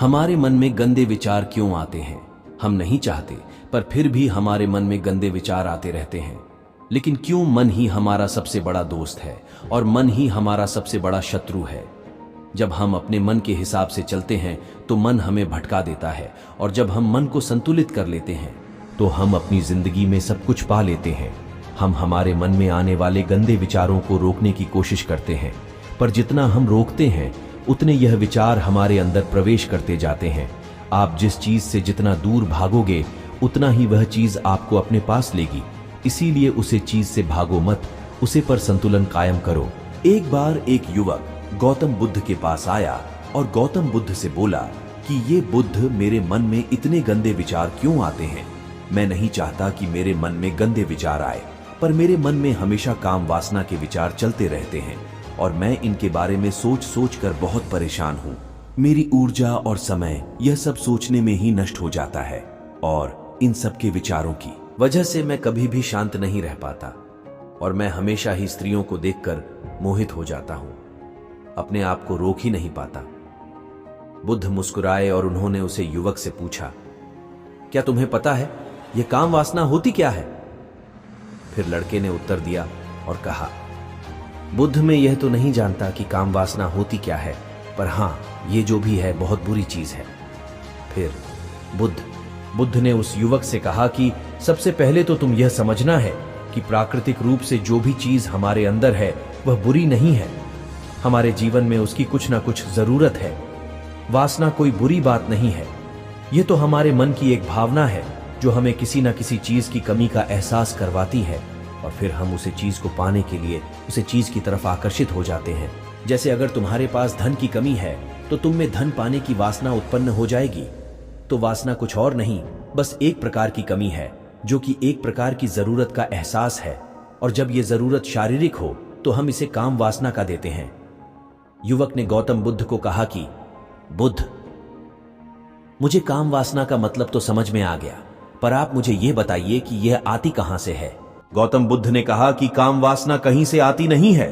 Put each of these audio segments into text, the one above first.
हमारे मन में गंदे विचार क्यों आते हैं? हम नहीं चाहते, पर फिर भी हमारे मन में गंदे विचार आते रहते हैं। लेकिन क्यों मन ही हमारा सबसे बड़ा दोस्त है और मन ही हमारा सबसे बड़ा शत्रु है? जब हम अपने मन के हिसाब से चलते हैं तो मन हमें भटका देता है, और जब हम मन को संतुलित कर लेते हैं तो हम अपनी जिंदगी में सब कुछ पा लेते हैं। हम हमारे मन में आने वाले गंदे विचारों को रोकने की कोशिश करते हैं, पर जितना हम रोकते हैं उतने यह विचार हमारे अंदर प्रवेश करते जाते हैं। आप जिस चीज से जितना दूर भागोगे उतना ही वह चीज आपको अपने पास लेगी। इसीलिए उसे चीज से भागो मत, उसे पर संतुलन कायम करो। एक बार एक युवक गौतम बुद्ध के पास आया और गौतम बुद्ध से बोला कि ये बुद्ध, मेरे मन में इतने गंदे विचार क्यों आते हैं? मैं नहीं चाहता कि मेरे मन में गंदे विचार आए, पर मेरे मन में हमेशा काम वासना के विचार चलते रहते हैं और मैं इनके बारे में सोच सोच कर बहुत परेशान हूँ। मेरी ऊर्जा और समय यह सब सोचने में ही नष्ट हो जाता है, और इन सब के विचारों की वजह से मैं कभी भी शांत नहीं रह पाता, और मैं हमेशा ही स्त्रियों को देखकर मोहित हो जाता हूँ, अपने आप को रोक ही नहीं पाता। बुद्ध मुस्कुराए और उन्होंने उसे युवक से पूछा, क्या तुम्हें पता है यह काम वासना होती क्या है? फिर लड़के ने उत्तर दिया और कहा, बुद्ध, मैं यह तो नहीं जानता कि काम वासना होती क्या है, पर हाँ, ये जो भी है बहुत बुरी चीज है। फिर बुद्ध ने उस युवक से कहा कि सबसे पहले तो तुम यह समझना है कि प्राकृतिक रूप से जो भी चीज हमारे अंदर है वह बुरी नहीं है। हमारे जीवन में उसकी कुछ ना कुछ जरूरत है। वासना कोई बुरी बात नहीं है, यह तो हमारे मन की एक भावना है जो हमें किसी न किसी चीज की कमी का एहसास करवाती है, और फिर हम उसे चीज को पाने के लिए उसे चीज की तरफ आकर्षित हो जाते हैं। जैसे अगर तुम्हारे पास धन की कमी है तो तुम में धन पाने की वासना उत्पन्न हो जाएगी। तो वासना कुछ और नहीं, बस एक प्रकार की कमी है, जो कि एक प्रकार की जरूरत का एहसास है, और जब ये जरूरत शारीरिक हो तो हम इसे काम वासना का देते हैं। युवक ने गौतम बुद्ध को कहा कि बुद्ध, मुझे काम वासना का मतलब तो समझ में आ गया, पर आप मुझे यह बताइए कि यह आती कहां से है? गौतम बुद्ध ने कहा कि काम वासना कहीं से आती नहीं है,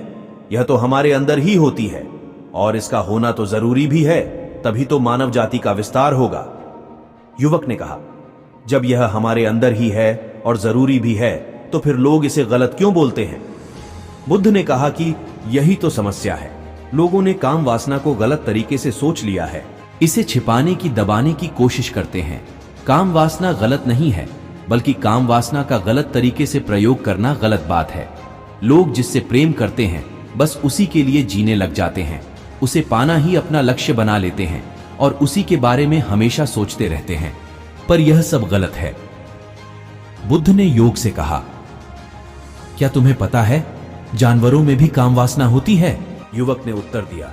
यह तो हमारे अंदर ही होती है, और इसका होना तो जरूरी भी है, तभी तो मानव जाति का विस्तार होगा। युवक ने कहा, जब यह हमारे अंदर ही है और जरूरी भी है तो फिर लोग इसे गलत क्यों बोलते हैं? बुद्ध ने कहा कि यही तो समस्या है, लोगों ने काम वासना को गलत तरीके से सोच लिया है, इसे छिपाने की, दबाने की कोशिश करते हैं। काम वासना गलत नहीं है, बल्कि काम वासना का गलत तरीके से प्रयोग करना गलत बात है। लोग जिससे प्रेम करते हैं बस उसी के लिए जीने लग जाते हैं, उसे पाना ही अपना लक्ष्य बना लेते हैं और उसी के बारे में हमेशा सोचते रहते हैं, पर यह सब गलत है। बुद्ध ने योग से कहा, क्या तुम्हें पता है जानवरों में भी काम वासना होती है? युवक ने उत्तर दिया,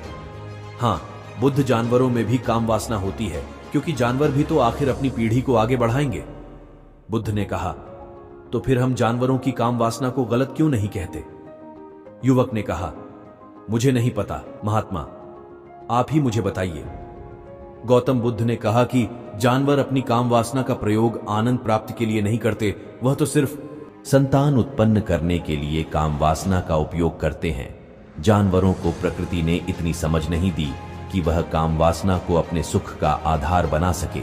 हाँ, बुद्ध, जानवरों में भी काम वासना होती है, क्योंकि जानवर भी तो आखिर अपनी पीढ़ी को आगे बढ़ाएंगे। बुद्ध ने कहा, तो फिर हम जानवरों की काम वासना को गलत क्यों नहीं कहते? युवक ने कहा, मुझे नहीं पता महात्मा, आप ही मुझे बताइए। गौतम बुद्ध ने कहा कि जानवर अपनी काम वासना का प्रयोग आनंद प्राप्ति के लिए नहीं करते, वह तो सिर्फ संतान उत्पन्न करने के लिए काम वासना का उपयोग करते हैं। जानवरों को प्रकृति ने इतनी समझ नहीं दी कि वह काम वासना को अपने सुख का आधार बना सके,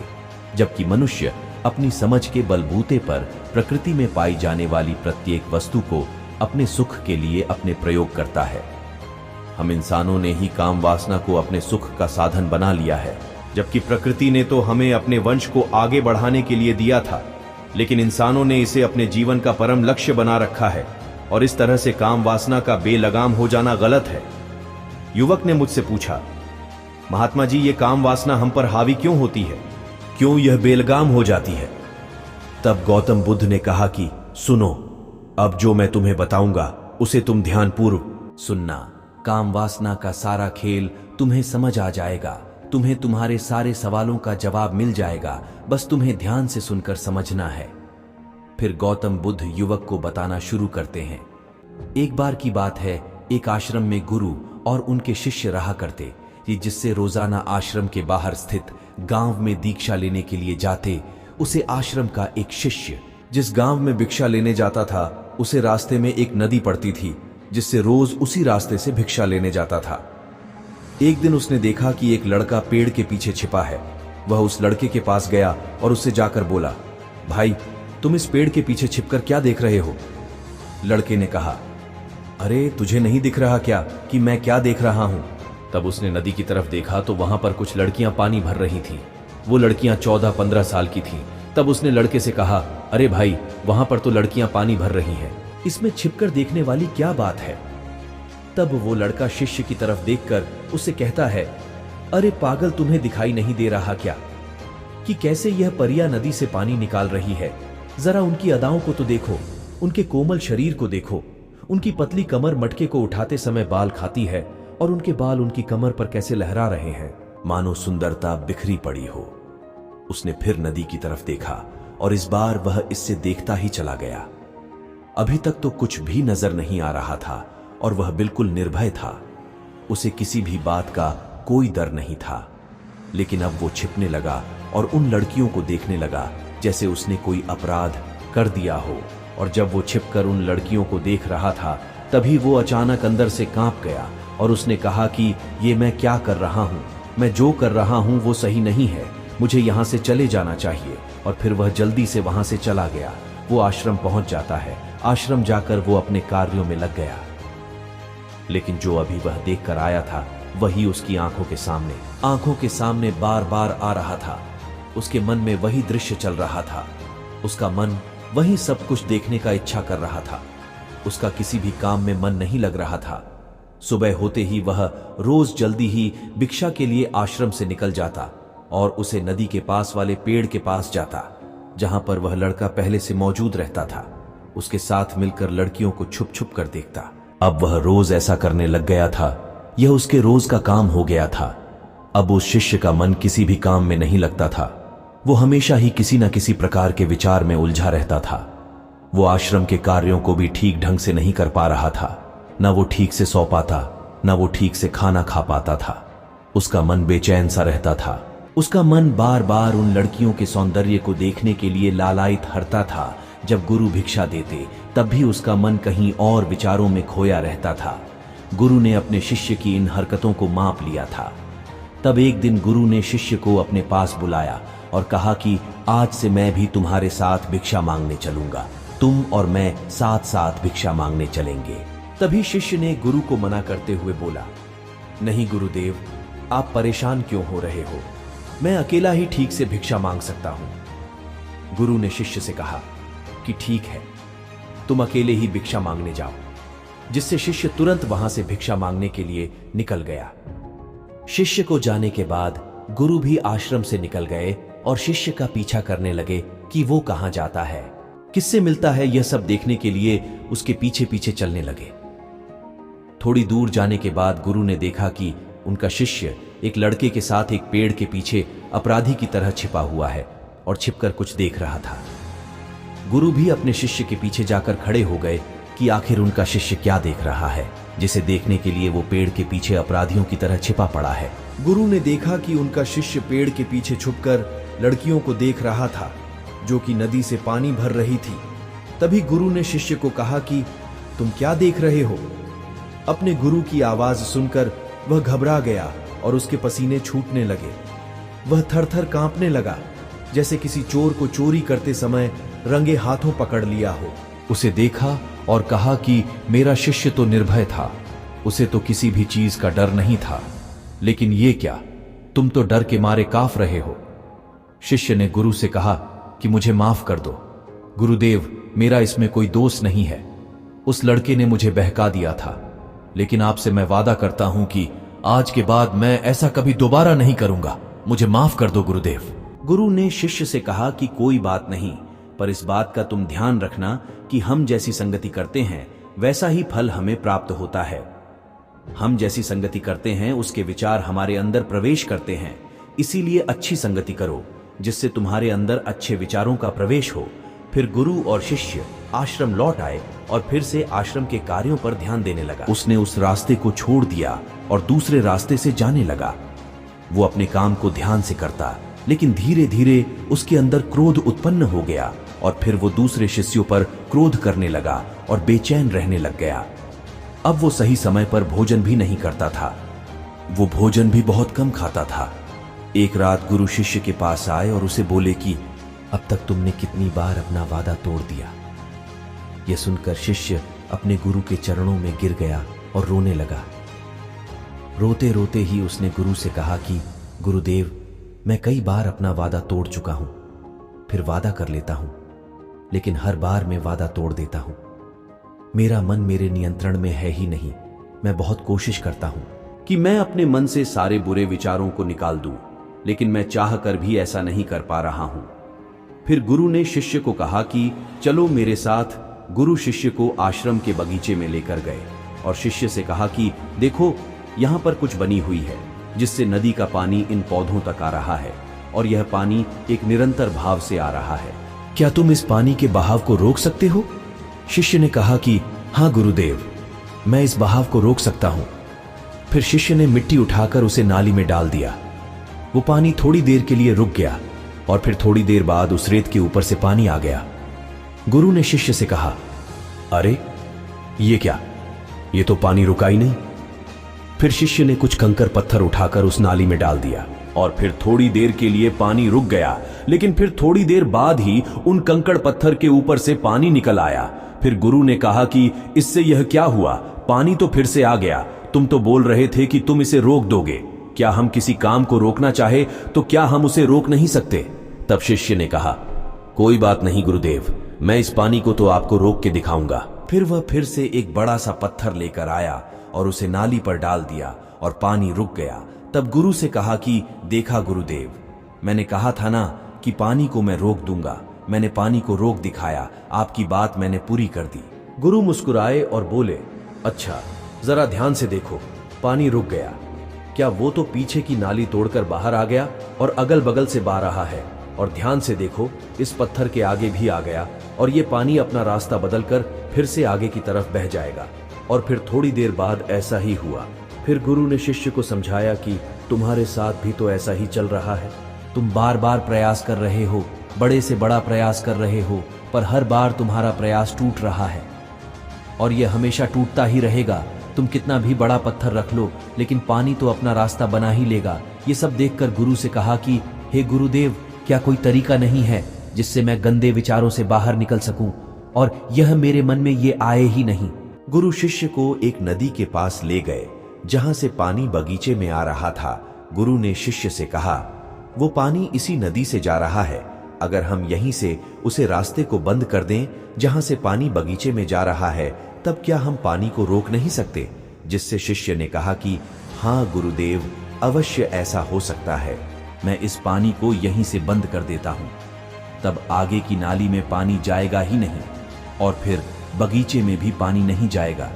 जबकि मनुष्य अपनी समझ के बलबूते पर प्रकृति में पाई जाने वाली प्रत्येक वस्तु को अपने सुख के लिए अपने प्रयोग करता है। हम इंसानों ने ही काम वासना को अपने सुख का साधन बना लिया है, जबकि प्रकृति ने तो हमें अपने वंश को आगे बढ़ाने के लिए दिया था, लेकिन इंसानों ने इसे अपने जीवन का परम लक्ष्य बना रखा है, और इस तरह से काम वासना का बेलगाम हो जाना गलत है। युवक ने मुझसे पूछा, महात्मा जी, ये काम वासना हम पर हावी क्यों होती है, क्यों यह बेलगाम हो जाती है? तब गौतम बुद्ध ने कहा कि सुनो, अब जो मैं तुम्हें बताऊंगा उसे तुम ध्यानपूर्वक सुनना। काम वासना का सारा खेल तुम्हें समझ आ जाएगा, तुम्हें तुम्हारे सारे सवालों का जवाब मिल जाएगा, बस तुम्हें ध्यान से सुनकर समझना है। फिर गौतम बुद्ध युवक को बताना शुरू करते हैं। एक बार की बात है, एक आश्रम में गुरु और उनके शिष्य रहा करते, जिससे रोजाना आश्रम के बाहर स्थित गांव में दीक्षा लेने के लिए जाते। उसे आश्रम का एक शिष्य जिस गांव में भिक्षा लेने जाता था, उसे रास्ते में एक नदी पड़ती थी, जिससे रोज उसी रास्ते से भिक्षा लेने जाता था। एक दिन उसने देखा कि एक लड़का पेड़ के पीछे छिपा है वह उस लड़के के पास गया और उससे जाकर बोला, भाई तुम इस पेड़ के पीछे छिपकर क्या देख रहे हो? लड़के ने कहा, अरे तुझे नहीं दिख रहा क्या कि मैं क्या देख रहा हूं? तब उसने नदी की तरफ देखा तो वहां पर कुछ लड़कियां पानी भर रही थीं। वो लड़कियां 14-15 साल की थीं। तब उसने लड़के से कहा, अरे भाई वहां पर तो लड़कियां पानी भर रही हैं, इसमें छिपकर देखने वाली क्या बात है? तब वो लड़का शिष्य की तरफ देखकर उससे कहता है, अरे पागल तुम्हें दिखाई नहीं दे रहा क्या कि कैसे यह परियां नदी से पानी निकाल रही है? जरा उनकी अदाओं को तो देखो, उनके कोमल शरीर को देखो, उनकी पतली कमर मटके को उठाते समय बाल खाती है और उनके बाल उनकी कमर पर कैसे लहरा रहे हैं, मानो सुंदरता बिखरी पड़ी हो। उसने फिर नदी की तरफ देखा और इस बार वह इससे देखता ही चला गया। अभी तक तो कुछ भी नजर नहीं आ रहा था और वह बिल्कुल निर्भय था। उसे किसी भी बात का कोई डर नहीं था। लेकिन अब वो छिपने लगा और उन लड़कियों को देखने लगा जैसे उसने कोई अपराध कर दिया हो। और जब वो छिपकर उन लड़कियों को देख रहा था तभी वो अचानक अंदर से कांप गया और उसने कहा कि ये मैं क्या कर रहा हूं? मैं जो कर रहा हूं वो सही नहीं है, मुझे यहां से चले जाना चाहिए। और फिर वह जल्दी से वहां से चला गया। वो आश्रम पहुंच जाता है। आश्रम जाकर वो अपने कार्यों में लग गया। लेकिन जो अभी वह देख कर आया था वही उसकी आंखों के सामने बार बार आ रहा था। उसके मन में वही दृश्य चल रहा था। उसका मन वही सब कुछ देखने का इच्छा कर रहा था। उसका किसी भी काम में मन नहीं लग रहा था। सुबह होते ही वह रोज जल्दी ही भिक्षा के लिए आश्रम से निकल जाता और उसे नदी के पास वाले पेड़ के पास जाता जहां पर वह लड़का पहले से मौजूद रहता था। उसके साथ मिलकर लड़कियों को छुप छुप कर देखता। अब वह रोज ऐसा करने लग गया था। यह उसके रोज का काम हो गया था। अब उस शिष्य का मन किसी भी काम में नहीं लगता था। वो हमेशा ही किसी न किसी प्रकार के विचार में उलझा रहता था। वो आश्रम के कार्यों को भी ठीक ढंग से नहीं कर पा रहा था। न वो ठीक से सो पाता, न वो ठीक से खाना खा पाता था। उसका मन बेचैन सा रहता था। उसका मन बार बार उन लड़कियों के सौंदर्य को देखने के लिए लालायित हरता था। जब गुरु भिक्षा देते तब भी उसका मन कहीं और विचारों में खोया रहता था। गुरु ने अपने शिष्य की इन हरकतों को माप लिया था। तब एक दिन गुरु ने शिष्य को अपने पास बुलाया और कहा कि आज से मैं भी तुम्हारे साथ भिक्षा मांगने चलूंगा। तुम और मैं साथ साथ भिक्षा मांगने चलेंगे। तभी शिष्य ने गुरु को मना करते हुए बोला, नहीं गुरुदेव, आप परेशान क्यों हो रहे हो? मैं अकेला ही ठीक से भिक्षा मांग सकता हूं। गुरु ने शिष्य से कहा कि ठीक है, तुम अकेले ही भिक्षा मांगने जाओ। जिससे शिष्य तुरंत वहां से भिक्षा मांगने के लिए निकल गया। शिष्य को जाने के बाद गुरु भी आश्रम से निकल गए और शिष्य का पीछा करने लगे कि वो कहां जाता है, किससे मिलता है। यह सब देखने के लिए उसके पीछे पीछे चलने लगे। थोड़ी दूर जाने के बाद गुरु ने देखा कि उनका शिष्य एक लड़के के साथ एक पेड़ के पीछे अपराधी की तरह छिपा हुआ है और छिपकर कुछ देख रहा था। गुरु भी अपने शिष्य के पीछे जाकर खड़े हो गए कि आखिर उनका शिष्य क्या देख रहा है, जिसे देखने के लिए वो पेड़ के पीछे अपराधियों की तरह छिपा पड़ा है। गुरु ने देखा कि उनका शिष्य पेड़ के पीछे छुपकर लड़कियों को देख रहा था जो कि नदी से पानी भर रही थी। तभी गुरु ने शिष्य को कहा कि तुम क्या देख रहे हो? अपने गुरु की आवाज सुनकर वह घबरा गया और उसके पसीने छूटने लगे। वह थर-थर कांपने लगा जैसे किसी चोर को चोरी करते समय रंगे हाथों पकड़ लिया हो। उसे देखा और कहा कि मेरा शिष्य तो निर्भय था, उसे तो किसी भी चीज का डर नहीं था, लेकिन ये क्या, तुम तो डर के मारे कांप रहे हो। शिष्य ने गुरु से कहा कि मुझे माफ कर दो गुरुदेव, मेरा इसमें कोई दोष नहीं है। उस लड़के ने मुझे बहका दिया था, लेकिन आपसे मैं वादा करता हूं कि आज के बाद मैं ऐसा कभी दोबारा नहीं करूंगा। मुझे माफ कर दो गुरुदेव। गुरु ने शिष्य से कहा कि कोई बात नहीं, पर इस बात का तुम ध्यान रखना कि हम जैसी संगति करते हैं वैसा ही फल हमें प्राप्त होता है। हम जैसी संगति करते हैं उसके विचार हमारे अंदर प्रवेश करते हैं। इसीलिए अच्छी संगति करो जिससे तुम्हारे अंदर अच्छे विचारों का प्रवेश हो। फिर गुरु और शिष्य आश्रम लौट आए और फिर से आश्रम के कार्यों पर ध्यान देने लगा। उसने उस रास्ते को छोड़ दिया और दूसरे रास्ते से जाने लगा। वो अपने काम को ध्यान से करता, लेकिन धीरे धीरे उसके अंदर क्रोध उत्पन्न हो गया और फिर वो दूसरे शिष्यों पर क्रोध करने लगा और बेचैन रहने लग गया। अब वो सही समय पर भोजन भी नहीं करता था। वो भोजन भी बहुत कम खाता था। एक रात गुरु शिष्य के पास आए और उसे बोले कि अब तक तुमने कितनी बार अपना वादा तोड़ दिया। यह सुनकर शिष्य अपने गुरु के चरणों में गिर गया और रोने लगा। रोते रोते ही उसने गुरु से कहा कि गुरुदेव, मैं कई बार अपना वादा तोड़ चुका हूं, फिर वादा कर लेता हूं, लेकिन हर बार मैं वादा तोड़ देता हूं। मेरा मन मेरे नियंत्रण में है ही नहीं। मैं बहुत कोशिश करता हूं कि मैं अपने मन से सारे बुरे विचारों को निकाल दूं, लेकिन मैं चाह कर भी ऐसा नहीं कर पा रहा हूं। फिर गुरु ने शिष्य को कहा कि चलो मेरे साथ। गुरु शिष्य को आश्रम के बगीचे में लेकर गए और शिष्य से कहा कि देखो, यहां पर कुछ बनी हुई है जिससे नदी का पानी इन पौधों तक आ रहा है और यह पानी एक निरंतर भाव से आ रहा है। क्या तुम इस पानी के बहाव को रोक सकते हो? शिष्य ने कहा कि हां गुरुदेव, मैं इस बहाव को रोक सकता हूं। फिर शिष्य ने मिट्टी उठाकर उसे नाली में डाल दिया। वो पानी थोड़ी देर के लिए रुक गया और फिर थोड़ी देर बाद उस रेत के ऊपर से पानी आ गया। गुरु ने शिष्य से कहा, अरे ये क्या, ये तो पानी रुका ही नहीं। फिर शिष्य ने कुछ कंकर पत्थर उठाकर उस नाली में डाल दिया और फिर थोड़ी देर के लिए पानी रुक गया, लेकिन फिर थोड़ी देर बाद ही उन कंकड़ पत्थर के ऊपर से पानी निकल आया। फिर गुरु ने कहा कि इससे यह क्या हुआ, पानी तो फिर से आ गया। तुम तो बोल रहे थे कि तुम इसे रोक दोगे। क्या हम किसी काम को रोकना चाहे तो क्या हम उसे रोक नहीं सकते? तब शिष्य ने कहा, कोई बात नहीं गुरुदेव, मैं इस पानी को तो आपको रोक के दिखाऊंगा। फिर वह फिर से एक बड़ा सा पत्थर लेकर आया और उसे नाली पर डाल दिया और पानी रुक गया। तब गुरु से कहा कि देखा गुरुदेव, मैंने कहा था ना कि पानी को मैं रोक दूंगा। मैंने पानी को रोक दिखाया, आपकी बात मैंने पूरी कर दी। गुरु मुस्कुराए और बोले, अच्छा जरा ध्यान से देखो, पानी रुक गया। क्या वो तो पीछे की नाली तोड़कर बाहर आ गया और अगल बगल से बह रहा है, और ध्यान से देखो इस पत्थर के आगे भी आ गया और ये पानी अपना रास्ता बदलकर फिर से आगे की तरफ बह जाएगा। और फिर थोड़ी देर बाद ऐसा ही हुआ। फिर गुरु ने शिष्य को समझाया कि तुम्हारे साथ भी तो ऐसा ही चल रहा है। तुम बार बार प्रयास कर रहे हो, बड़े से बड़ा प्रयास कर रहे हो, पर हर बार तुम्हारा प्रयास टूट रहा है और यह हमेशा टूटता ही रहेगा। तुम कितना भी बड़ा पत्थर रख लो, लेकिन पानी तो अपना रास्ता बना ही लेगा। ये सब देखकर गुरु से कहा कि हे गुरुदेव, क्या कोई तरीका नहीं है जिससे मैं गंदे विचारों से बाहर निकल सकूं और यह मेरे मन में ये आए ही नहीं। गुरु शिष्य को एक नदी के पास ले गए जहां से पानी बगीचे में आ रहा था। गुरु ने शिष्य से कहा, वो पानी इसी नदी से जा रहा है। अगर हम यहीं से उसे रास्ते को बंद कर दें जहां से पानी बगीचे में जा रहा है, तब क्या हम पानी को रोक नहीं सकते? जिससे शिष्य ने कहा कि हाँ गुरुदेव, अवश्य ऐसा हो सकता है। मैं इस पानी को यहीं से बंद कर देता हूं। तब आगे की नाली में पानी जाएगा ही नहीं और फिर बगीचे में भी पानी नहीं जाएगा।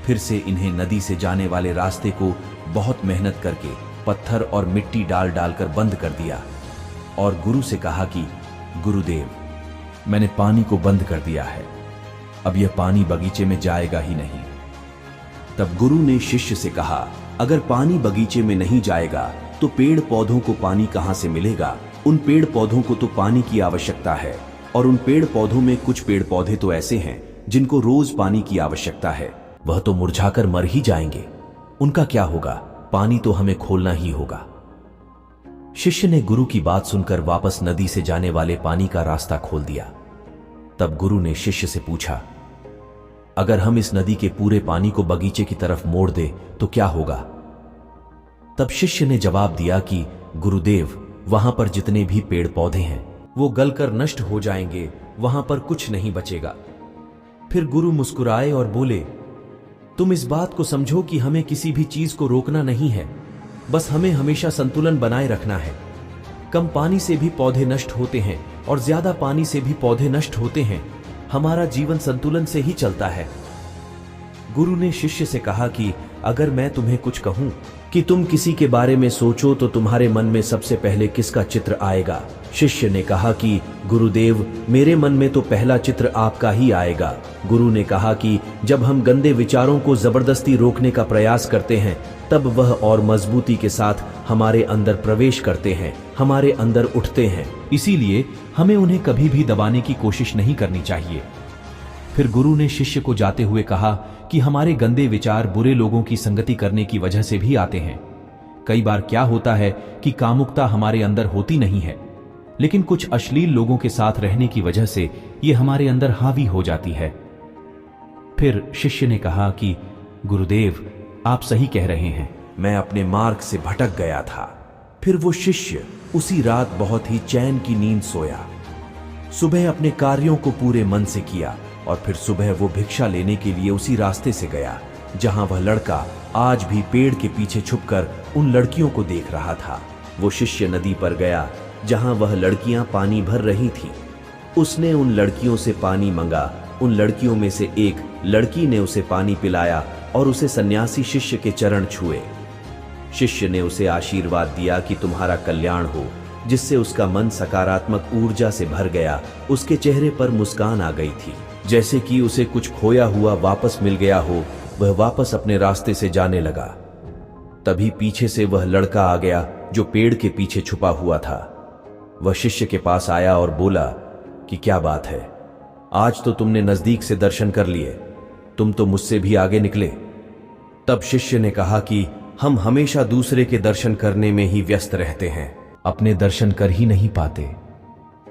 फिर से इन्हें नदी से जाने वाले रास्ते को बहुत मेहनत करके पत्थर और मिट्टी डाल डालकर बंद कर दिया और गुरु से कहा कि गुरुदेव, मैंने पानी को बंद कर दिया है, अब यह पानी बगीचे में जाएगा ही नहीं। तब गुरु ने शिष्य से कहा, अगर पानी बगीचे में नहीं जाएगा तो पेड़ पौधों को पानी कहां से मिलेगा? उन पेड़ पौधों को तो पानी की आवश्यकता है और उन पेड़ पौधों में कुछ पेड़ पौधे तो ऐसे हैं जिनको रोज पानी की आवश्यकता है। वह तो मुरझाकर मर ही जाएंगे, उनका क्या होगा? पानी तो हमें खोलना ही होगा। शिष्य ने गुरु की बात सुनकर वापस नदी से जाने वाले पानी का रास्ता खोल दिया। तब गुरु ने शिष्य से पूछा, अगर हम इस नदी के पूरे पानी को बगीचे की तरफ मोड़ दे तो क्या होगा? तब शिष्य ने जवाब दिया कि गुरुदेव, वहां पर जितने भी पेड़ पौधे हैं वो गलकर नष्ट हो जाएंगे, वहां पर कुछ नहीं बचेगा। फिर गुरु मुस्कुराए और बोले, तुम इस बात को समझो कि हमें किसी भी चीज को रोकना नहीं है, बस हमें हमेशा संतुलन बनाए रखना है। कम पानी से भी पौधे नष्ट होते हैं और ज्यादा पानी से भी पौधे नष्ट होते हैं। हमारा जीवन संतुलन से ही चलता है। गुरु ने शिष्य से कहा कि अगर मैं तुम्हें कुछ कहूं कि तुम किसी के बारे में सोचो तो तुम्हारे मन में सबसे पहले किसका चित्र आएगा? शिष्य ने कहा कि गुरुदेव, मेरे मन में तो पहला चित्र आपका ही आएगा। गुरु ने कहा कि जब हम गंदे विचारों को जबरदस्ती रोकने का प्रयास करते हैं तब वह और मजबूती के साथ हमारे अंदर प्रवेश करते हैं, हमारे अंदर उठते हैं। इसीलिए हमें उन्हें कभी भी दबाने की कोशिश नहीं करनी चाहिए। फिर गुरु ने शिष्य को जाते हुए कहा कि हमारे गंदे विचार बुरे लोगों की संगति करने की वजह से भी आते हैं। कई बार क्या होता है कि कामुकता हमारे अंदर होती नहीं है, लेकिन कुछ अश्लील लोगों के साथ रहने की वजह से ये हमारे अंदर हावी हो जाती है। फिर शिष्य ने कहा कि गुरुदेव, आप सही कह रहे हैं, मैं अपने मार्ग से भटक गया था। फिर वो शिष्य उसी रात बहुत ही चैन की नींद सोया। सुबह अपने कार्यों को पूरे मन से किया और फिर सुबह वो भिक्षा लेने के लिए उसी रास्ते से गया जहां वह लड़का आज भी पेड़ के पीछे छुपकर उन लड़कियों को देख रहा था। वो शिष्य नदी पर गया जहां वह लड़कियां पानी भर रही थीं। उसने उन लड़कियों से पानी मंगा। उन लड़कियों में से एक लड़की ने उसे पानी पिलाया और उसे सन्यासी शिष्य के चरण छुए। शिष्य ने उसे आशीर्वाद दिया कि तुम्हारा कल्याण हो, जिससे उसका मन सकारात्मक ऊर्जा से भर गया। उसके चेहरे पर मुस्कान आ गई थी, जैसे कि उसे कुछ खोया हुआ वापस मिल गया हो। वह वापस अपने रास्ते से जाने लगा। तभी पीछे से वह लड़का आ गया जो पेड़ के पीछे छुपा हुआ था। वह शिष्य के पास आया और बोला कि क्या बात है, आज तो तुमने नजदीक से दर्शन कर लिए, तुम तो मुझसे भी आगे निकले। तब शिष्य ने कहा कि हम हमेशा दूसरे के दर्शन करने में ही व्यस्त रहते हैं, अपने दर्शन कर ही नहीं पाते।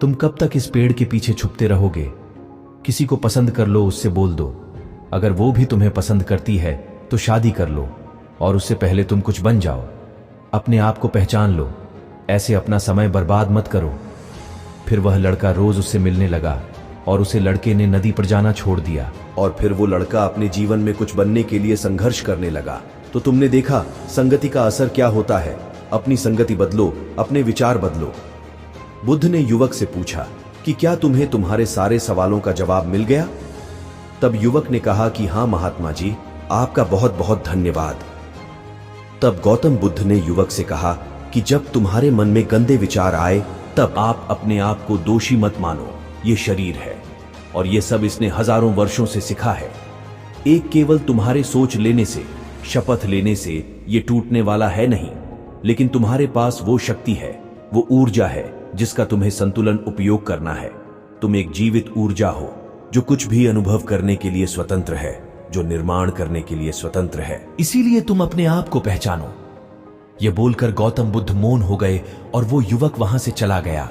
तुम कब तक इस पेड़ के पीछे छुपते रहोगे? किसी को पसंद कर लो, उससे बोल दो। अगर वो भी तुम्हें पसंद करती है तो शादी कर लो, और उससे पहले तुम कुछ बन जाओ। अपने आप को पहचान लो, ऐसे अपना समय बर्बाद मत करो। फिर वह लड़का रोज उससे मिलने लगा और उसे लड़के ने नदी पर जाना छोड़ दिया। और फिर वो लड़का अपने जीवन में कुछ बनने के लिए संघर्ष करने लगा। तो तुमने देखा संगति का असर क्या होता है। अपनी संगति बदलो, अपने विचार बदलो। बुद्ध ने युवक से पूछा कि क्या तुम्हें तुम्हारे सारे सवालों का जवाब मिल गया? तब युवक ने कहा कि हाँ महात्मा जी, आपका बहुत बहुत धन्यवाद। तब गौतम बुद्ध ने युवक से कहा कि जब तुम्हारे मन में गंदे विचार आए तब आप अपने आप को दोषी मत मानो। ये शरीर है और ये सब इसने हजारों वर्षों से सिखा है। एक केवल तुम्हारे सोच लेने से, शपथ लेने से ये टूटने वाला है नहीं, लेकिन तुम्हारे पास वो शक्ति है, वो ऊर्जा है जिसका तुम्हें संतुलन उपयोग करना है। तुम एक जीवित ऊर्जा हो जो कुछ भी अनुभव करने के लिए स्वतंत्र है, जो निर्माण करने के लिए स्वतंत्र है। इसीलिए तुम अपने आप को पहचानो। ये बोलकर गौतम बुद्ध मौन हो गए और वो युवक वहां से चला गया।